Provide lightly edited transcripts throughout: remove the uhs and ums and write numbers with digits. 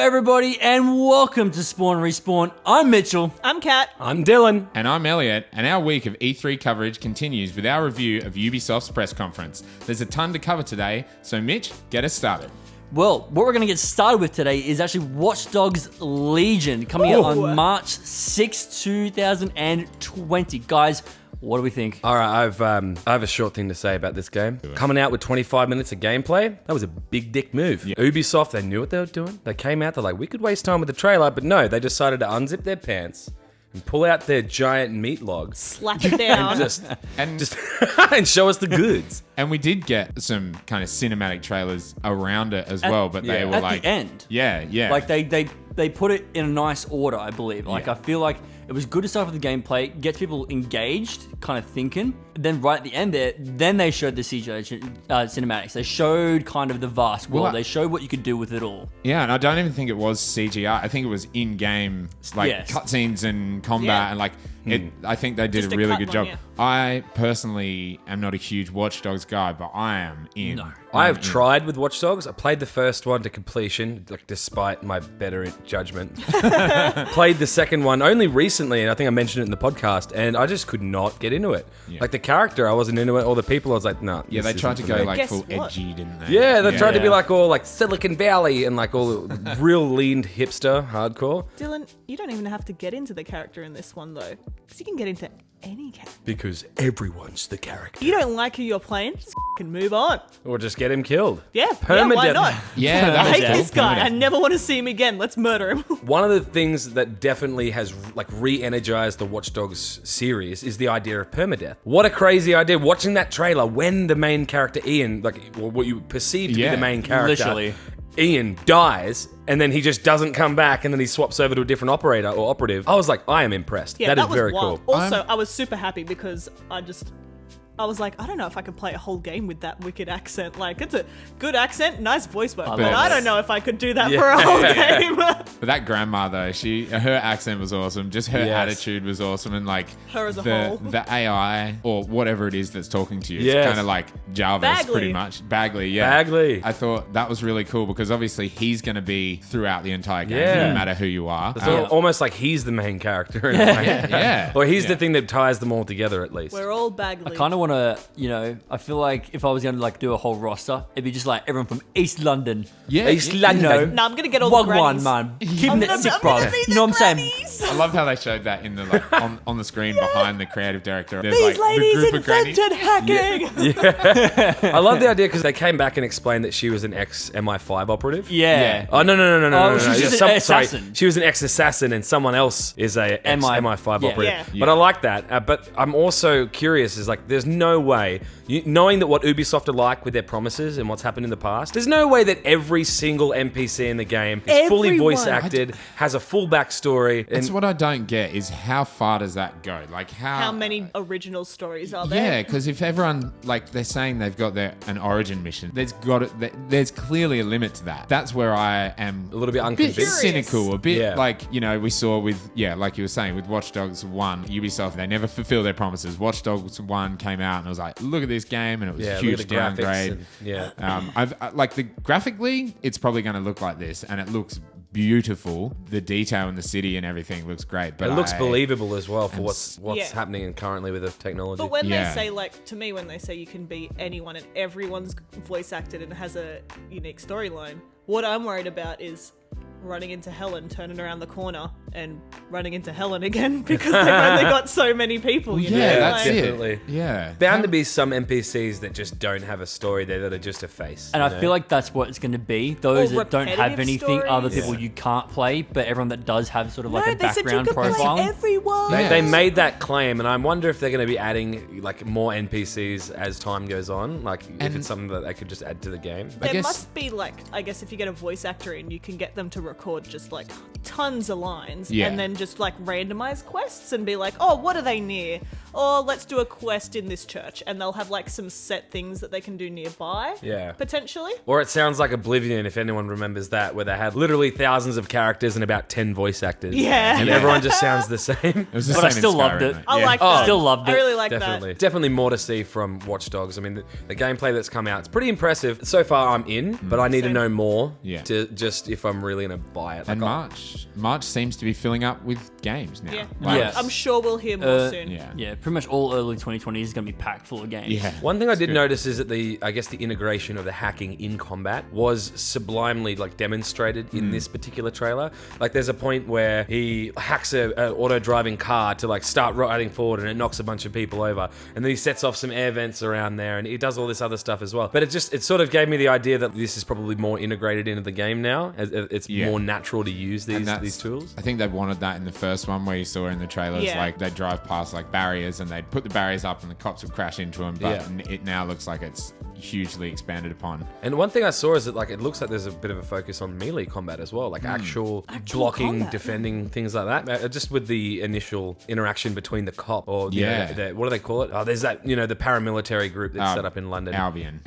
everybody, and welcome to Spawn Respawn. I'm Mitchell. I'm Kat. I'm Dylan. And I'm Elliot, and our week of E3 coverage continues with our review of Ubisoft's press conference. There's a ton to cover today, so Mitch, get us started. Well, what we're going to get started with today is actually Watch Dogs Legion, coming out on March 6, 2020. Guys, what do we think? All right, I have a short thing to say about this game. Coming out with 25 minutes of gameplay, that was a big dick move. Yeah. Ubisoft, they knew what they were doing. They came out, they're like, we could waste time with the trailer, but no, they decided to unzip their pants and pull out their giant meat log. Slap it down. and show us the goods. And we did get some kind of cinematic trailers around it as well, but they were at like... the end. Yeah. Like, they put it in a nice order, I believe. Like, I feel like it was good to start with the gameplay, get people engaged, kind of thinking. Then right at the end there, then they showed the CGI cinematics. They showed kind of the vast world. They showed what you could do with it all. Yeah, and I don't even think it was CGI. I think it was in-game, like, cutscenes and combat, and like... I think they did just a really good job. I personally am not a huge Watch Dogs guy, but I am in. No. I have tried with Watch Dogs. I played the first one to completion, like despite my better judgment. Played the second one only recently, and I think I mentioned it in the podcast, and I just could not get into it. Yeah. Like the character, I wasn't into it. All the people, I was like, nah. Yeah, they tried to go like full edgy, didn't they? Yeah, they tried to be like all like Silicon Valley and like all real lean hipster hardcore. Dylan, you don't even have to get into the character in this one though. Because you can get into any character. Because everyone's the character. You don't like who you're playing? Just f***ing move on. Or just get him killed. Yeah, permadeath. why not? Yeah, I hate this guy. I never want to see him again. Let's murder him. One of the things that definitely has like re-energized the Watch Dogs series is the idea of permadeath. What a crazy idea. Watching that trailer when the main character Ian, like what you perceive to be the main character, literally. Ian dies, and then he just doesn't come back, and then he swaps over to a different operator or operative. I was like, I am impressed. Yeah, that is was very wild. cool. Also, I was super happy because I was like, I don't know if I could play a whole game with that wicked accent. Like, it's a good accent, nice voice work, but I don't know if I could do that for a whole game. But that grandma, though, her accent was awesome. Just her attitude was awesome. And, like, her as a whole. The AI, or whatever it is that's talking to you, it's kind of like Jarvis, pretty much. Bagley, yeah. Bagley. I thought that was really cool because, obviously, he's going to be throughout the entire game, no matter who you are. It's almost like he's the main character. Yeah. Or he's the thing that ties them all together, at least. We're all Bagley. I kind of want to, I feel like if I was going to like do a whole roster, it'd be just like everyone from East London. Yeah. East London. No, I'm going to get all the grannies. man. Keeping it sick, brother. You know what I'm saying? I love how they showed that in the on the screen behind the creative director. There's These like ladies the group of grannies. invented hacking. I love the idea because they came back and explained that she was an ex-MI5 operative. Yeah. Oh, no. She's just an assassin. Sorry, she was an ex-assassin and someone else is a ex-MI5 operative. Yeah. But I like that. But I'm also curious, is like, there's no way, knowing that what Ubisoft are like with their promises and what's happened in the past, there's no way that every single NPC in the game is fully voice acted, has a full backstory. That's what I don't get is how far does that go? Like how many original stories are there? Yeah, because if everyone, like they're saying they've got an origin mission, there's clearly a limit to that. That's where I am a little bit unconvinced, cynical, a bit like, we saw with, like you were saying, with Watch Dogs 1, Ubisoft, they never fulfill their promises. Watch Dogs 1 came out and it was like, look at this game, and it was a huge downgrade. Graphically, it's probably going to look like this, and it looks beautiful. The detail in the city and everything looks great, but it looks believable as well for what's happening currently with the technology. But when they say, like, to me, when they say you can be anyone and everyone's voice acted and has a unique storyline, what I'm worried about is running into Helen, turning around the corner, and running into Helen again because they've only got so many people. You know? That's definitely. it. Yeah, bound to be some NPCs that just don't have a story there, that are just a face. And I feel like that's what it's going to be. Those that don't have anything, other people you can't play, but everyone that does have sort of like a background profile. Play everyone. They made that claim, and I wonder if they're going to be adding like more NPCs as time goes on. Like if it's something that they could just add to the game. There must be like, I guess if you get a voice actor in, you can get them to record just like tons of lines and then just like randomize quests and be like, oh, what are they near? or let's do a quest in this church, and they'll have like some set things that they can do nearby. Yeah. Potentially. Or it sounds like Oblivion, if anyone remembers that, where they had literally thousands of characters and about 10 voice actors. Yeah. And everyone just sounds the same. It was the But same I still in loved Skyrim, it. though. I like Oh, that. still loved it. I really like Definitely. that. Definitely more to see from Watch Dogs. I mean, the gameplay that's come out, it's pretty impressive. So far, I'm in, but I need to Same. know more Yeah. to just if I'm really going to buy it. And I'll- March seems to be filling up with games now. Yeah. Like, Yeah. I'm sure we'll hear more soon. yeah. Yeah, pretty much all early 2020 is going to be packed full of games. Yeah. One thing I did good. notice is that the integration of the hacking in combat was sublimely demonstrated in this particular trailer. Like there's a point where he hacks a auto driving car to start riding forward and it knocks a bunch of people over, and then he sets off some air vents around there, and he does all this other stuff as well. But it sort of gave me the idea that this is probably more integrated into the game now. It's Yeah. more natural to use And that's- these tools. I think they wanted that in the first one where you saw in the trailers, Yeah. they'd drive past barriers and they'd put the barriers up and the cops would crash into them. But it now looks like it's hugely expanded upon. And one thing I saw is that it looks like there's a bit of a focus on melee combat as well, actual blocking, combat. defending, things like that. Just with the initial interaction between the cop or the what do they call it? Oh, there's that the paramilitary group that's set up in London. Albion.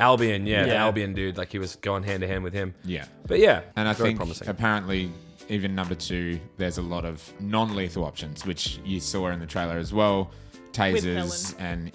Yeah, the Yeah. Albion dude. He was going hand to hand with him. Yeah. But yeah, And I very think promising. apparently even number 2, there's a lot of non-lethal options, which you saw in the trailer as well. Tasers and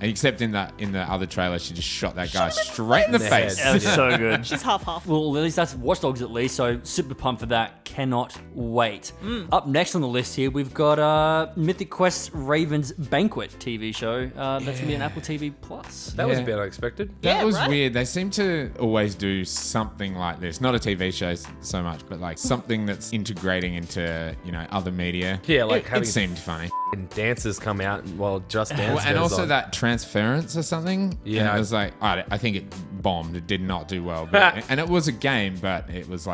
except in the other trailer, she just shot that guy straight in the face. That was so good. She's half. Well, at least that's Watch Dogs at least, so super pumped for that. Cannot wait. Up next on the list here, we've got Mythic Quest's Raven's Banquet TV show. That's going to be an Apple TV Plus. That was a Yeah. bit unexpected. That Yeah, was right? weird. They seem to always do something like this. Not a TV show so much, but something that's integrating into, other media. Yeah, it seemed funny. And dancers come out while Just Dance Well, and goes also on. that transference or something. Yeah. And it was I think it bombed. It did not do well. But, and it was a game, but it was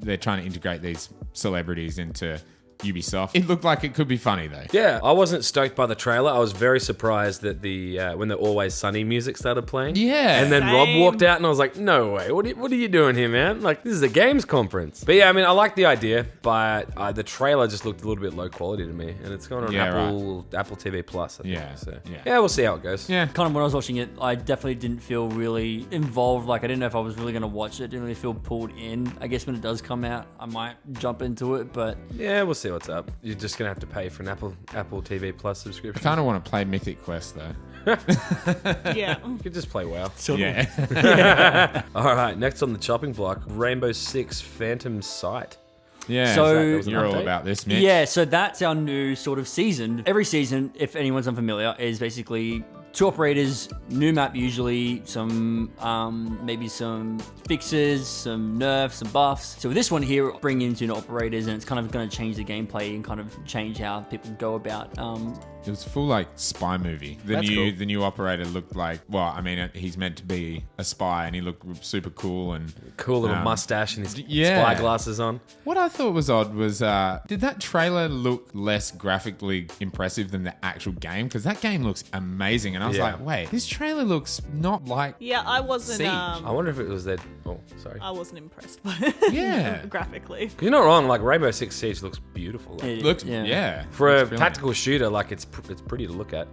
they're trying to integrate these celebrities into Ubisoft. It looked like it could be funny though. Yeah, I wasn't stoked by the trailer. I was very surprised that when the Always Sunny music started playing. Yeah. And then Rob Same. walked out and I was like, no way, what are you doing here, man? This is a games conference. But yeah, I mean, I like the idea, but the trailer just looked a little bit low quality to me. And it's going on Apple TV Plus, I think. Yeah, So, yeah. we'll see how it goes. Yeah. Kind of when I was watching it, I definitely didn't feel really involved. I didn't know if I was really going to watch it. Didn't really feel pulled in. I guess when it does come out, I might jump into it, but Yeah, we'll see what's up. You're just going to have to pay for an Apple TV Plus subscription. I kind of want to play Mythic Quest though. Yeah. You could just play WoW. Yeah. All right, next on the chopping block, Rainbow Six Phantom Sight. Yeah. So- That was an You're all update? about this, Mitch. yeah, so that's our new sort of season. Every season, if anyone's unfamiliar, is basically 2 operators, new map usually, some maybe some fixes, some nerfs, some buffs. So with this one here, bring in 2 new operators, and it's kind of going to change the gameplay and kind of change how people go about. It was full spy movie. That's cool. The new operator looked he's meant to be a spy and he looked super cool and Cool little mustache and his yeah. spy glasses on. What I thought was odd was did that trailer look less graphically impressive than the actual game? Because that game looks amazing and I was Yeah. like, wait, this trailer looks not like Yeah, I wasn't. Siege. I wonder if it was their... Oh, sorry. I wasn't impressed by it. Yeah. graphically. You're not wrong. Rainbow Six Siege looks beautiful. it- looks yeah. For a looks brilliant. tactical shooter, it's pretty to look at.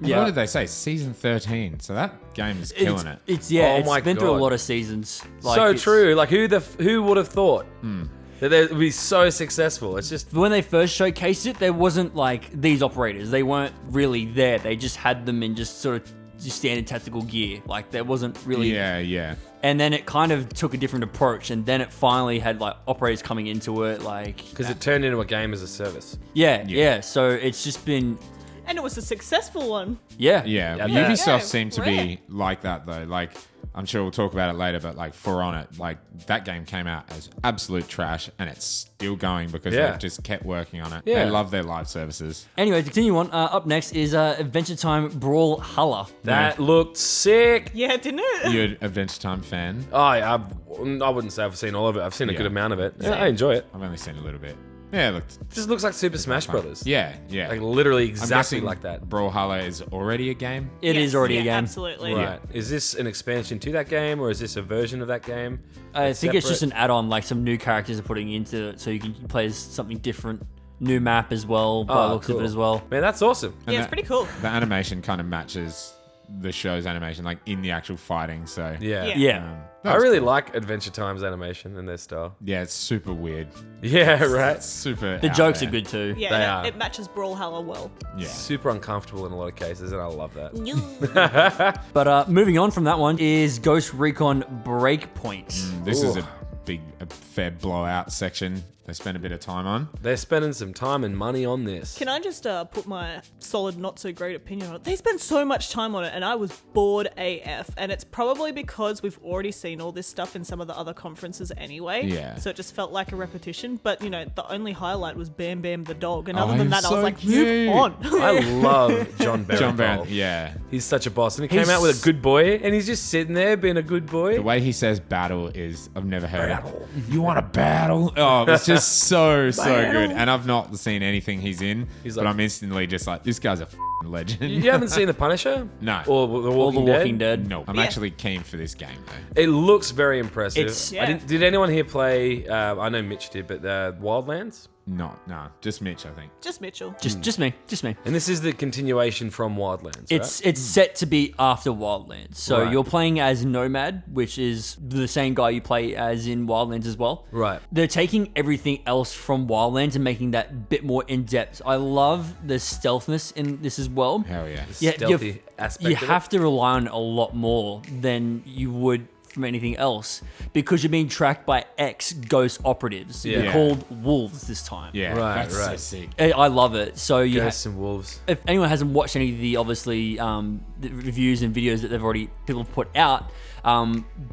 Yeah. What did they say? Season 13. So that game is killing it. It's Oh it's my been through a God. lot of seasons. So It's- true. Who would have thought that it would be so successful? It's just... When they first showcased it, there wasn't these operators. They weren't really there. They just had them in just sort of just standard tactical gear. There wasn't really. Yeah. And then it kind of took a different approach, and then it finally had operators coming into it. Because it turned into a game as a service. Yeah. So it's just been. And it was a successful one. Yeah. Yeah, Yeah, Ubisoft yeah, seemed to rare. be like that though. I'm sure we'll talk about it later, but For Honor, that game came out as absolute trash, and it's still going because Yeah. they've just kept working on it. Yeah. They love their live services. Anyway, to continue on. Up next is Adventure Time Brawlhalla. That looked sick. Yeah, didn't it? You're an Adventure Time fan. I wouldn't say I've seen all of it. I've seen a Yeah. good amount of it. Yeah, I enjoy it. I've only seen a little bit. Yeah, it looked It just looks like Super Smash Brothers. yeah. Literally I'm exactly guessing like that. Brawlhalla is already a game. It is Yes, already yeah, a game. Absolutely. Right. Is this an expansion to that game, or is this a version of that game? I think it's just separate? an add-on. Some new characters are putting into it, so you can play as something different. new map as well, by the looks of it as well. Man, that's awesome. And it's pretty cool. The animation kind of matches the show's animation, like in the actual fighting. So Yeah. I really like Adventure Time's animation and their style. yeah, it's super weird. Yeah, right. It's super. The out jokes there. are good too. Yeah, They and are. it matches Brawlhalla well. Yeah. Super uncomfortable in a lot of cases, and I love that. But moving on from that one is Ghost Recon Breakpoint. This is a fair blowout section. They spent a bit of time on. They're spending some time and money on this. Can I just put my solid, not so great opinion on it? They spent so much time on it, and I was bored AF. And it's probably because we've already seen all this stuff in some of the other conferences anyway. Yeah. So it just felt like a repetition. But, you know, the only highlight was Bam Bam the dog. And other Oh, than he's that, I was so like, cute. move on. I love John Barrett. John Barrett, yeah. He's such a boss. And he came out with a good boy, and he's just sitting there being a good boy. The way he says battle is, I've never heard it. You want a battle? Oh, it's just so good. And I've not seen anything he's in, but I'm instantly just like, this guy's a legend. You haven't seen The Punisher? No. Or The Walking Dead? No, I'm actually keen for this game though. It looks very impressive. It's- Yeah. Did anyone here play, I know Mitch did, but Wildlands? No, just Mitch, I think. Just Mitchell. Just me. And this is the continuation from Wildlands, It's set to be after Wildlands. So Right. you're playing as Nomad, which is the same guy you play as in Wildlands as well. Right. They're taking everything else from Wildlands and making that bit more in depth. I love the stealthness in this as well. Hell yeah. Yeah, stealthy aspect You of it. have to rely on it a lot more than you would from anything else because you're being tracked by ex-ghost operatives. Yeah. They're called wolves this time. Yeah, Right, that's so right. sick. I love it. So you Ghosts and Wolves. if anyone hasn't watched any of the obviously the reviews and videos that people have put out,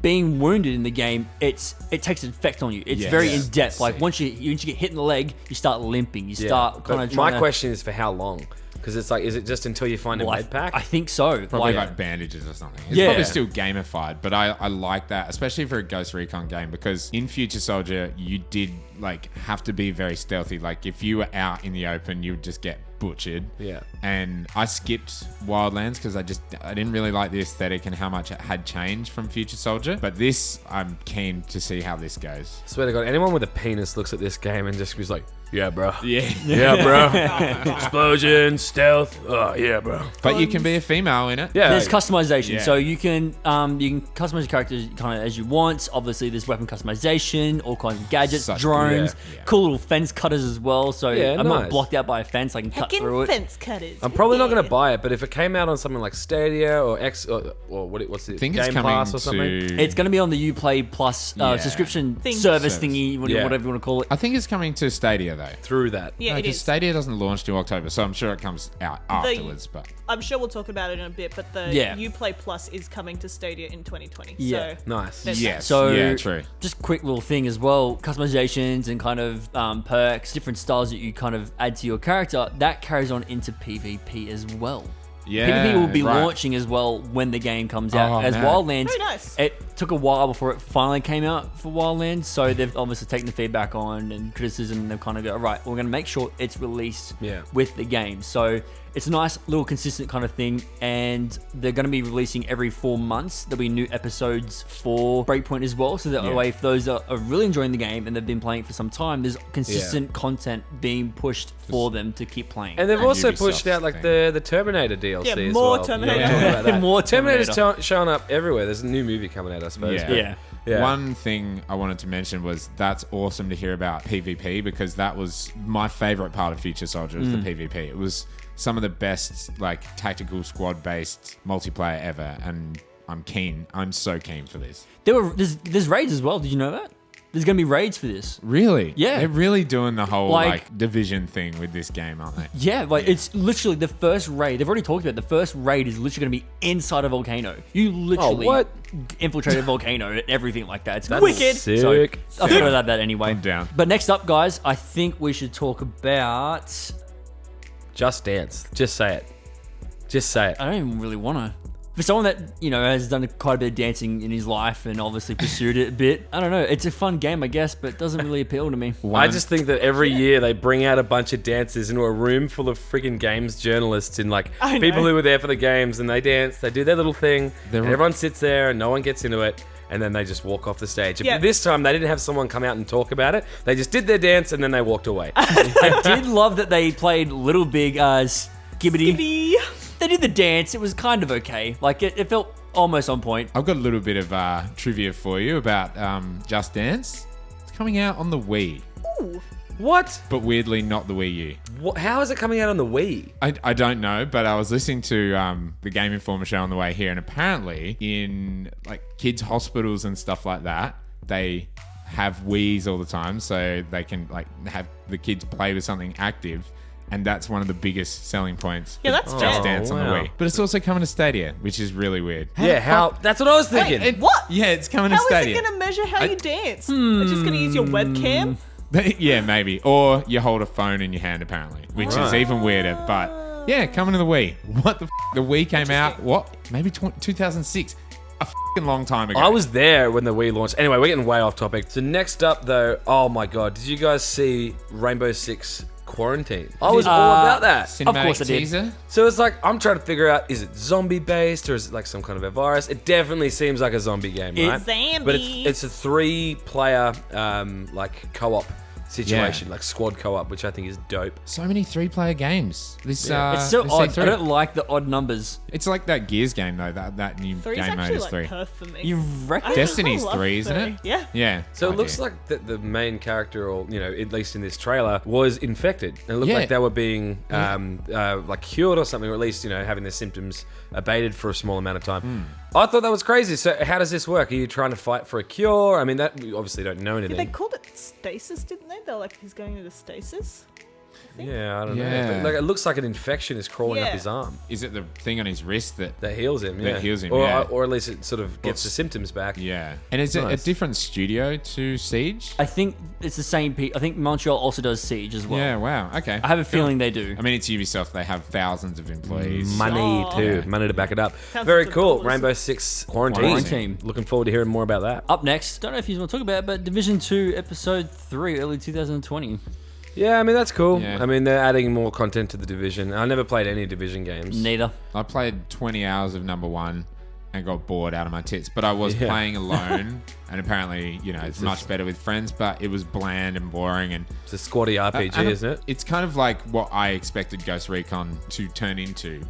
being wounded in the game, it takes an effect on you. It's Yes. very Yeah. in depth. Like Sick. once you get hit in the leg, you start limping. You start kind of. My question is for how long? Because it's like, is it just until you find a med pack? I think so. Probably like bandages or something. It's Yeah. probably still gamified, but I like that, especially for a Ghost Recon game, because in Future Soldier, you did like have to be very stealthy. Like if you were out in the open, you would just get butchered. Yeah. And I skipped Wildlands because I didn't really like the aesthetic and how much it had changed from Future Soldier. But this, I'm keen to see how this goes. Swear to God, anyone with a penis looks at this game and just goes like, yeah, bro. Yeah. Yeah, bro. Explosion, stealth. Oh, yeah, bro. But you can be a female in it. Yeah. There's customization, Yeah. so you can customize your characters kind of as you want. Obviously, there's weapon customization, all kinds of gadgets, Such drones, cool, yeah. cool little fence cutters as well. So Yeah, I'm nice. not blocked out by a fence; I can cut through Heckin' it. fence cutters. I'm probably not going to buy it, but if it came out on something like Stadia or what's it? I think Game it's coming Pass or something? to. It's going to be on the Uplay Plus Yeah. subscription Thing. service Service. thingy, Yeah. whatever you want to call it. I think it's coming to Stadia though. Through that. Yeah, it Because is. Stadia doesn't launch till October, so I'm sure it comes out afterwards. But I'm sure we'll talk about it in a bit, but the Yeah. Uplay Plus is coming to Stadia in 2020. Yeah. So Nice. there's yes, So yeah, true. Just quick little thing as well, customizations and kind of perks, different styles that you kind of add to your character. That carries on into PvP as well. Yeah, PvP will be right. launching as well when the game comes out. Oh, As man. Wildlands, Very nice. it took a while before it finally came out for Wildlands, so they've obviously taken the feedback on and criticism, and they've kind of go, all right, we're going to make sure it's released Yeah. with the game. So it's a nice little consistent kind of thing, and they're going to be releasing every 4 months. There'll be new episodes for Breakpoint as well, so that Yeah. way, if those that are really enjoying the game and they've been playing it for some time, there's consistent content being pushed for them to keep playing. And they've also Ubisoft pushed out like thing. the Terminator DLC Yeah, as more well. Terminator. Yeah, talk about that. More Terminator's Terminator. showing up everywhere. There's a new movie coming out, I suppose. Yeah. but- Yeah. Yeah. One thing I wanted to mention was that's awesome to hear about PvP, because that was my favorite part of Future Soldier was the PvP. It was some of the best like tactical squad based multiplayer ever, and I'm so keen for this. There's raids as well. Did you know that? There's going to be raids for this. Really? Yeah. They're really doing the whole Like- like division thing with this game, aren't they? Yeah, like it's literally the first raid. They've already talked about it. The first raid is literally going to be inside a volcano. You literally what? infiltrate a volcano and everything like that. It's That's wicked. sick. So, I thought about that anyway. I'm down. But next up, guys, I think we should talk about. Just Dance. Just say it. Just say it. I don't even really want to. For someone that has done quite a bit of dancing in his life and obviously pursued it a bit, I don't know. It's a fun game, I guess, but it doesn't really appeal to me. I just think that every year they bring out a bunch of dancers into a room full of freaking games journalists and like I know. people who were there for the games, and they dance, they do their little thing, They're and all- everyone sits there and no one gets into it. and then they just walk off the stage. Yeah. But this time, they didn't have someone come out and talk about it. They just did their dance, and then they walked away. I did love that they played Little Big Skibbity. Skibbity. They did the dance. It was kind of okay. Like, it felt almost on point. I've got a little bit of trivia for you about Just Dance. It's coming out on the Wii, Ooh. What? but weirdly not the Wii U. How is it coming out on the Wii? I don't know, but I was listening to the Game Informer show on the way here, and apparently in like kids' hospitals and stuff like that, they have Wiis all the time, so they can like have the kids play with something active. And that's one of the biggest selling points. Yeah, that's Just fair. Dance on the wow. Wii. But it's also coming to Stadia, which is really weird. Yeah, how? That's what I was thinking. What? Yeah, it's coming to How is Stadia. it going to measure how you dance? It's just going to use your webcam? Yeah, maybe. Or you hold a phone in your hand, apparently, which is even weirder. But yeah, coming to the Wii. What the f? The Wii came out, what? Maybe 2006. A f***ing long time ago. I was there when the Wii launched. Anyway, we're getting way off topic. So next up, though, oh my god, did you guys see Rainbow Six Quarantine? I was all about that. Cinematic Of course I did. teaser. So it's like, I'm trying to figure out, is it zombie based or is it like some kind of a virus? It definitely seems like a zombie game, right? Zombies. But it's a 3-player like co-op situation, like squad co-op, which I think is dope. So many 3-player games. This It's so this odd. E3. I don't like the odd numbers. It's like that Gears game though. That new Three's game mode actually is like 3. perf for me. You reckon? I Destiny's love 3, isn't it? Yeah. Yeah. So I it looks do. like the main character, or at least in this trailer, was infected. And it looked Yeah. like they were being like cured or something, or at least having their symptoms abated for a small amount of time. I thought that was crazy. So how does this work? Are you trying to fight for a cure? I mean, that we obviously don't know anything. They called it stasis, didn't they? They're like, he's going into stasis. Yeah, I don't know. Yeah. But, like, it looks like an infection is crawling up Yeah. his arm. Is it the thing on his wrist that? That heals him, That yeah. heals him, or, yeah. or at least it sort of gets the symptoms back. Yeah. And is it a Nice. different studio to Siege? I think it's the same I think Montreal also does Siege as well. Yeah. Wow. Okay. I have a feeling they do. I mean, it's Ubisoft. They have thousands of employees. Money Oh. too, Yeah. money to back it up. Thousands Very of cool. dollars. Rainbow Six Quarantine. Quarantine. Looking forward to hearing more about that. Up next, don't know if you want to talk about it, but Division 2 Episode 3, early 2020. Yeah, I mean that's cool. Yeah. I mean they're adding more content to the Division. I never played any Division games. Neither. I played 20 hours of number 1 and got bored out of my tits. But I was Yeah. playing alone, and apparently, it's much better with friends. But it was bland and boring, and It's a squatty RPG, and isn't it? It's kind of like what I expected Ghost Recon to turn into.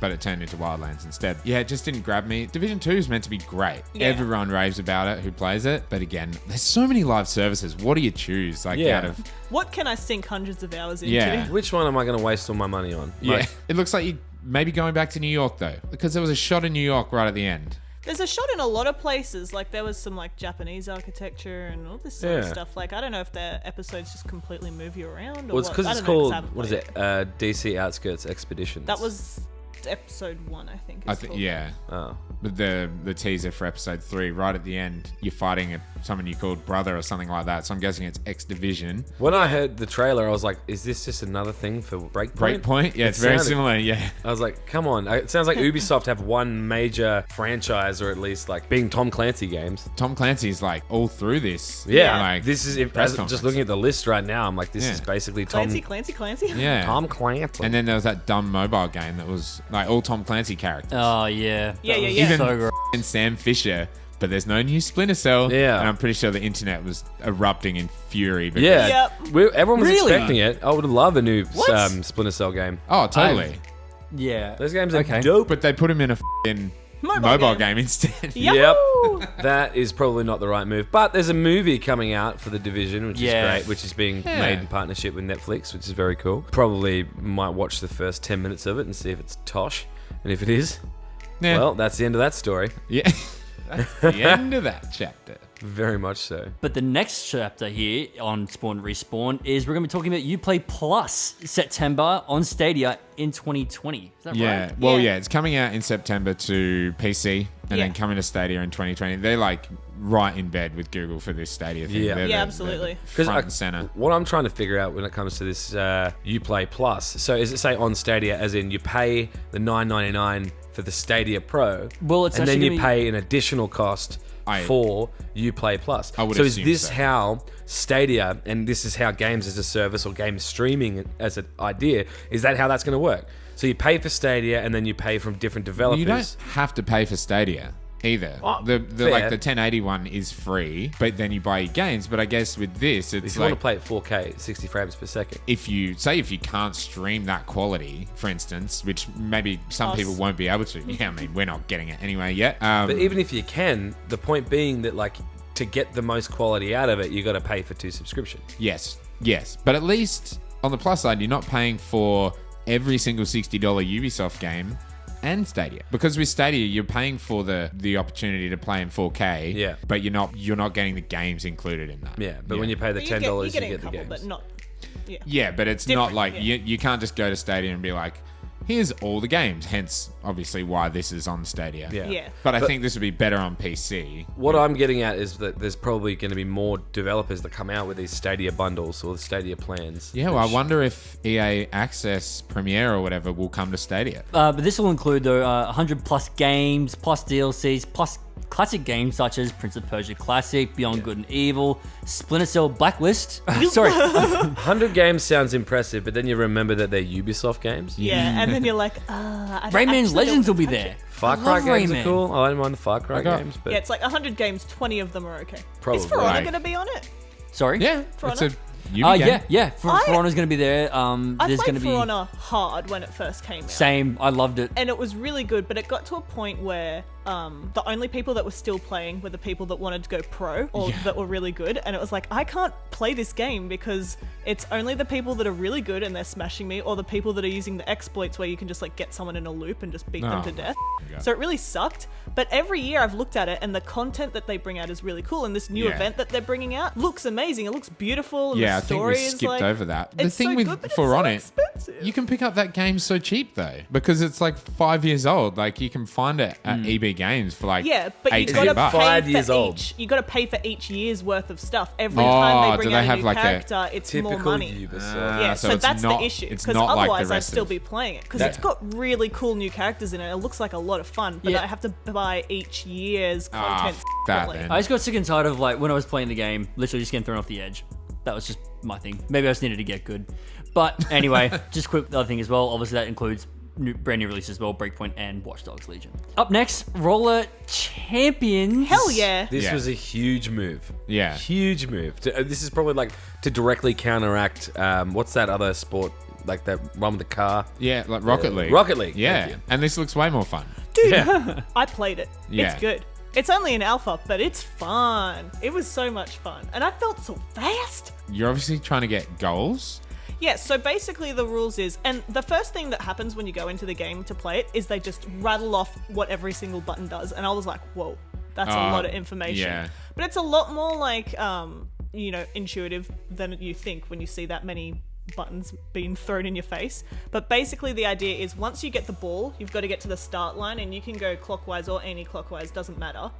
But it turned into Wildlands instead. Yeah, it just didn't grab me. Division 2 is meant to be great. Yeah. Everyone raves about it who plays it. But again, there's so many live services. What do you choose? Like Yeah. out of What can I sink hundreds of hours into? Yeah. Which one am I going to waste all my money on? Yeah. Like, It looks like you maybe going back to New York though. Because there was a shot in New York right at the end. There's a shot in a lot of places. Like there was some like Japanese architecture and all this sort of Yeah. stuff. Like I don't know if their episodes just completely move you around or well, it's what. because I it's don't know, 'cause called I haven't what is played it? DC Outskirts Expeditions. That was episode 1, I think. I it's think called. yeah. Oh. But the teaser for episode 3, right at the end, you're fighting someone you called brother or something like that. So I'm guessing it's X Division. When I heard the trailer, I was like, "Is this just another thing for Breakpoint?" Breakpoint? Yeah, It it's very sounded- similar. Yeah. I was like, "Come on!" It sounds like Ubisoft have one major franchise, or at least like being Tom Clancy games. Tom Clancy's like all through this. Yeah, Like this is press just conference. looking at the list right now. I'm like, this Yeah. is basically Tom Clancy. Yeah. Tom Clancy. And then there was that dumb mobile game that was like all Tom Clancy characters. Oh, yeah. Yeah, That yeah, was yeah. Even So gross. and Sam Fisher, but there's no new Splinter Cell. Yeah. And I'm pretty sure the internet was erupting in fury. Because, yeah, Yep. everyone was Really? expecting it. I would love a new What? Splinter Cell game. Oh, totally. Yeah. Those games are Okay. dope. But they put him in a f***ing mobile game instead. Yahoo! Yep. That is probably not the right move. But there's a movie coming out for The Division, which Yeah. is great, which is being Yeah. made in partnership with Netflix, which is very cool. Probably might watch the first 10 minutes of it and see if it's tosh. And if it is, Yeah. well, that's the end of that story. Yeah. That's the end of that chapter. Very much so. But the next chapter here on Spawn Respawn is we're going to be talking about Uplay Plus September on Stadia in 2020. Is that Yeah. right? Well, Yeah. yeah, it's coming out in September to PC and Yeah. then coming to Stadia in 2020. They're like right in bed with Google for this Stadia thing. Yeah. They're Yeah, the- absolutely. they're the front and center. What I'm trying to figure out when it comes to this Uplay Plus, so is it say on Stadia as in you pay the $9.99 for the Stadia Pro, Well, it's and then actually you gonna pay an additional cost for Uplay Plus. I would so is assume this so. how Stadia, and this is how games as a service or game streaming as an idea, is that how that's going to work? So you pay for Stadia and then you pay from different Well, developers. you don't have to pay for Stadia. either. Oh, the fair. like the 1080 one is free, but then you buy your games. But I guess with this, it's If you like want to play at 4K, 60 frames per second. if you can't stream that quality, for instance, which maybe some Us. people won't be able to. Yeah, I mean, we're not getting it anyway yet. But even if you can, the point being that like to get the most quality out of it, you got to pay for 2 subscriptions. Yes. But at least on the plus side, you're not paying for every single $60 Ubisoft game and Stadia. Because with Stadia, you're paying for the opportunity to play in 4K. Yeah. But you're not getting the games included in that. Yeah, but when you pay the But $10, you're you getting get a the couple, games. but not. Yeah. Yeah, but it's not Different, like yeah. you can't just go to Stadia and be like, here's all the games. Hence, obviously, why this is on Stadia. Yeah. But I think this would be better on PC. What I'm getting at is that there's probably going to be more developers that come out with these Stadia bundles or the Stadia plans. Yeah, well, I wonder if EA Access Premiere or whatever will come to Stadia. But this will include the 100 plus games, plus DLCs, plus classic games such as Prince of Persia Classic, Beyond Good and Evil, Splinter Cell Blacklist. Sorry. 100 games sounds impressive, but then you remember that they're Ubisoft games. Yeah, and then you're like, I don't Rayman's actually Legends will don't be touch there. it. Far I Cry love games Rayman. are cool. I don't mind the Far Cry games, but Yeah, it's like 100 games, 20 of them are okay. Probably. Is For Honor Right. going to be on it? Sorry? Yeah, For it's a Honor? Ubi game. Yeah. For Honor's going to be there. I There's going played to For be... Honor hard when it first came out. Same. I loved it. And it was really good, but it got to a point where the only people that were still playing were the people that wanted to go pro or that were really good. And it was like, I can't play this game because it's only the people that are really good and they're smashing me, or the people that are using the exploits where you can just like get someone in a loop and just beat them Oh, to death. yeah. So it really sucked. But every year I've looked at it and the content that they bring out is really cool. And this new Yeah. event that they're bringing out looks amazing. It looks beautiful. And Yeah, I the think story we is skipped like, over that. The it's thing so with good, but For it's so Honor, expensive. you can pick up that game so cheap though, because it's like 5 years old. Like you can find it at EB Games for like Yeah, but you 18 got to bucks. pay 5 for years old. each. You got to pay for each year's worth of stuff. Every Oh, time they do bring they out a have new like a character, it's typical more money. Ubisoft. Yeah, so so it's that's not- the issue. it's Because not like the otherwise, I'd rest still of- be playing it because it's got really cool new characters in it. It looks like a lot of fun, but Yeah. I have to buy each year's content. that separately. then. I just got sick and tired of like when I was playing the game, literally just getting thrown off the edge. That was just my thing. Maybe I just needed to get good. But anyway, just quick other thing as well. Obviously that includes brand new releases as well, Breakpoint and Watch Dogs Legion. Up next, Roller Champions. Hell yeah! This Yeah. was a huge move. Yeah. Huge move. This is probably like to directly counteract, what's that other sport, like that one with the car? Yeah, like Rocket League. Rocket League, Yeah, thank you. and this looks way more fun. Dude, Yeah. I played it. Yeah. It's good. It's only an alpha, but it's fun. It was so much fun. And I felt so fast. You're obviously trying to get goals. Yeah, so basically the rules is, and the first thing that happens when you go into the game to play it is they just rattle off what every single button does. And I was like, whoa, that's a lot of information. yeah. But it's a lot more like, intuitive than you think when you see that many buttons being thrown in your face. But basically the idea is once you get the ball, you've got to get to the start line, and you can go clockwise or anti-clockwise, doesn't matter.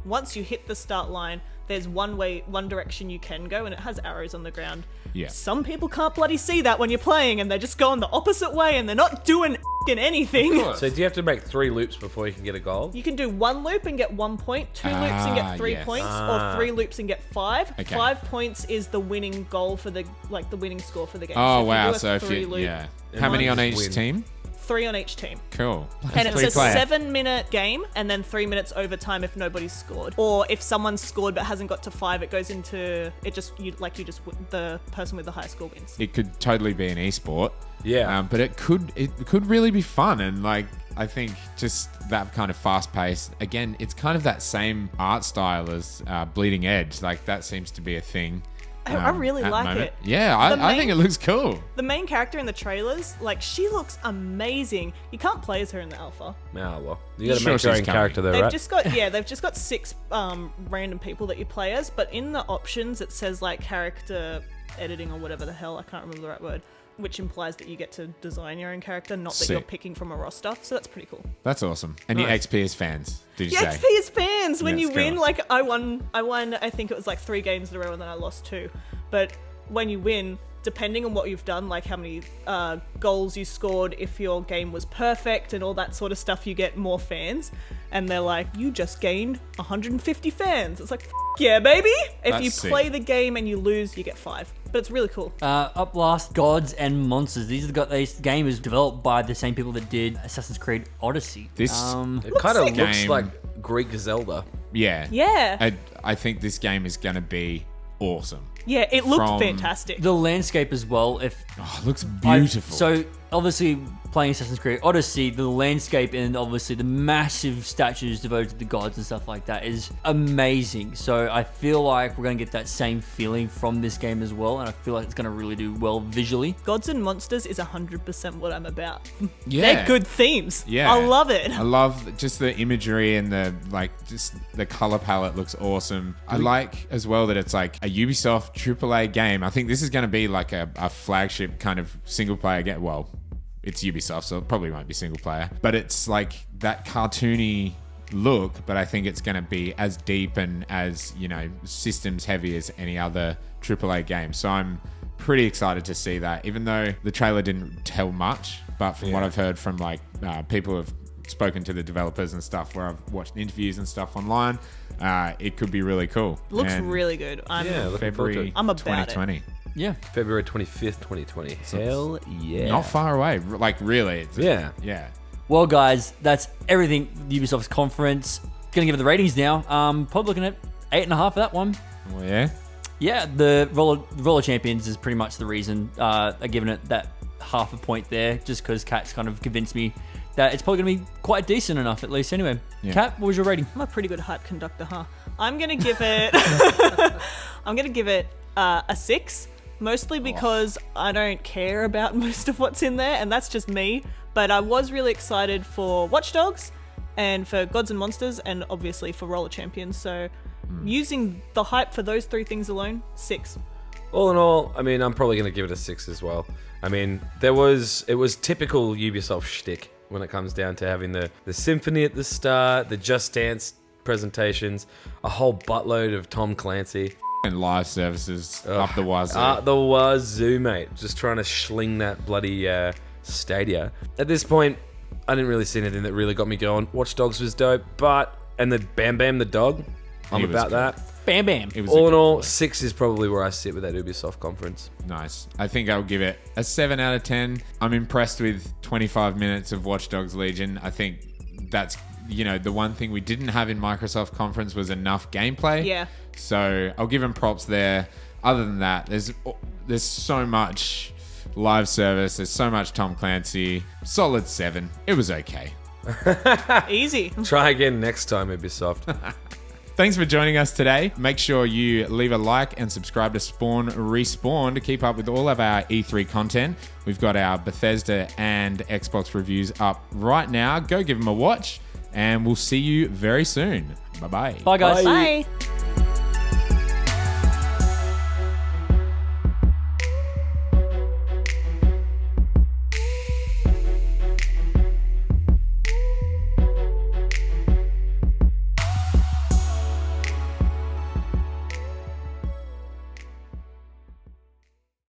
Once you hit the start line, there's one direction you can go, and it has arrows on the ground. Yeah. Some people can't bloody see that when you're playing, and they're just going the opposite way, and they're not doing f***ing anything. So do you have to make 3 loops before you can get a goal? You can do 1 loop and get 1 point, 2 loops and get 3 yes. points, or 3 loops and get 5. Okay. 5 points is the winning goal for the winning score for the game. Oh if wow! You do a So if 3 you, loop, yeah, how many on each Win. team? 3 on each team. Cool. And it's a Three-player. 7-minute game, and then 3 minutes overtime if nobody's scored. Or if someone's scored but hasn't got to 5, it goes into the person with the high score wins. It could totally be an esport. Yeah. But it could really be fun, and like I think just that kind of fast pace. Again, it's kind of that same art style as Bleeding Edge. Like that seems to be a thing. I really at the like moment. it. Yeah, The I think main- it looks cool. The main character in the trailers, like, she looks amazing. You can't play as her in the alpha. Oh, well. You gotta Sure make your she's own coming. character though, They've right? just got 6 random people that you play as, but in the options it says like character editing or whatever the hell, I can't remember the right word, which implies that you get to design your own character, not that Sick. you're picking from a roster. So that's pretty cool. That's awesome. And your Nice. XP is fans, did you The say? XP is fans when Yeah, you it's win. cool. Like I won. I think it was like 3 games in a row, and then I lost 2. But when you win, depending on what you've done, like how many goals you scored, if your game was perfect and all that sort of stuff, you get more fans. And they're like, you just gained 150 fans. It's like, yeah, baby. If That's you sick. play the game and you lose, you get 5. But it's really cool. Up last, Gods and Monsters. This game is developed by the same people that did Assassin's Creed Odyssey. This- It kind of sick. looks Game. like Greek Zelda. Yeah. Yeah. I think this game is going to be awesome. Yeah, it looked From- fantastic. The landscape as well. It looks beautiful. So obviously playing Assassin's Creed Odyssey, the landscape and obviously the massive statues devoted to the gods and stuff like that is amazing. So I feel like we're going to get that same feeling from this game as well, and I feel like it's going to really do well visually. Gods and Monsters is 100% what I'm about. Yeah. They're good themes. Yeah. I love it. I love just the imagery and just the color palette looks awesome. I like as well that it's like a Ubisoft AAA game. I think this is going to be like a flagship kind of single player game. Well, it's Ubisoft, so it probably won't be single player, but it's like that cartoony look, but I think it's going to be as deep and as, systems heavy as any other AAA game. So I'm pretty excited to see that, even though the trailer didn't tell much, but from what I've heard from people who have spoken to the developers and stuff, where I've watched interviews and stuff online, it could be really cool. Looks And really good. February I'm about 2020. Yeah. February 25th, 2020. Hell yeah. Not far away. Like, really. It's Yeah. Yeah. Well, guys, that's everything the Ubisoft's conference. Gonna give it the ratings now. Probably looking at 8.5 for that one. Well, yeah. Yeah, the roller champions is pretty much the reason I've given it that half a point there, just because Kat's kind of convinced me that it's probably going to be quite decent enough, at least. Anyway, Yeah. Kat, what was your rating? I'm a pretty good hype conductor, huh? I'm gonna give it. I'm gonna give it a 6, mostly because I don't care about most of what's in there, and that's just me. But I was really excited for Watch Dogs, and for Gods and Monsters, and obviously for Roller Champions. So, using the hype for those 3 things alone, 6. All in all, I mean, I'm probably going to give it a 6 as well. I mean, it was typical Ubisoft shtick when it comes down to having the symphony at the start, the Just Dance presentations, a whole buttload of Tom Clancy. And live services up the wazoo. Up the wazoo, mate. Just trying to schling that bloody Stadia. At this point, I didn't really see anything that really got me going. Watch Dogs was dope, and the Bam Bam the dog, I'm He was about cool. that. Bam Bam. It was All a in good all, one. 6 is probably where I sit with that Ubisoft conference. Nice. I think I'll give it a 7 out of 10. I'm impressed with 25 minutes of Watch Dogs Legion. I think that's, the one thing we didn't have in Microsoft conference was enough gameplay. Yeah. So I'll give them props there. Other than that, there's so much live service. There's so much Tom Clancy. Solid 7. It was okay. Easy. Try again next time, Ubisoft. Thanks for joining us today. Make sure you leave a like and subscribe to Spawn Respawn to keep up with all of our E3 content. We've got our Bethesda and Xbox reviews up right now. Go give them a watch, and we'll see you very soon. Bye-bye. Bye, guys. Bye.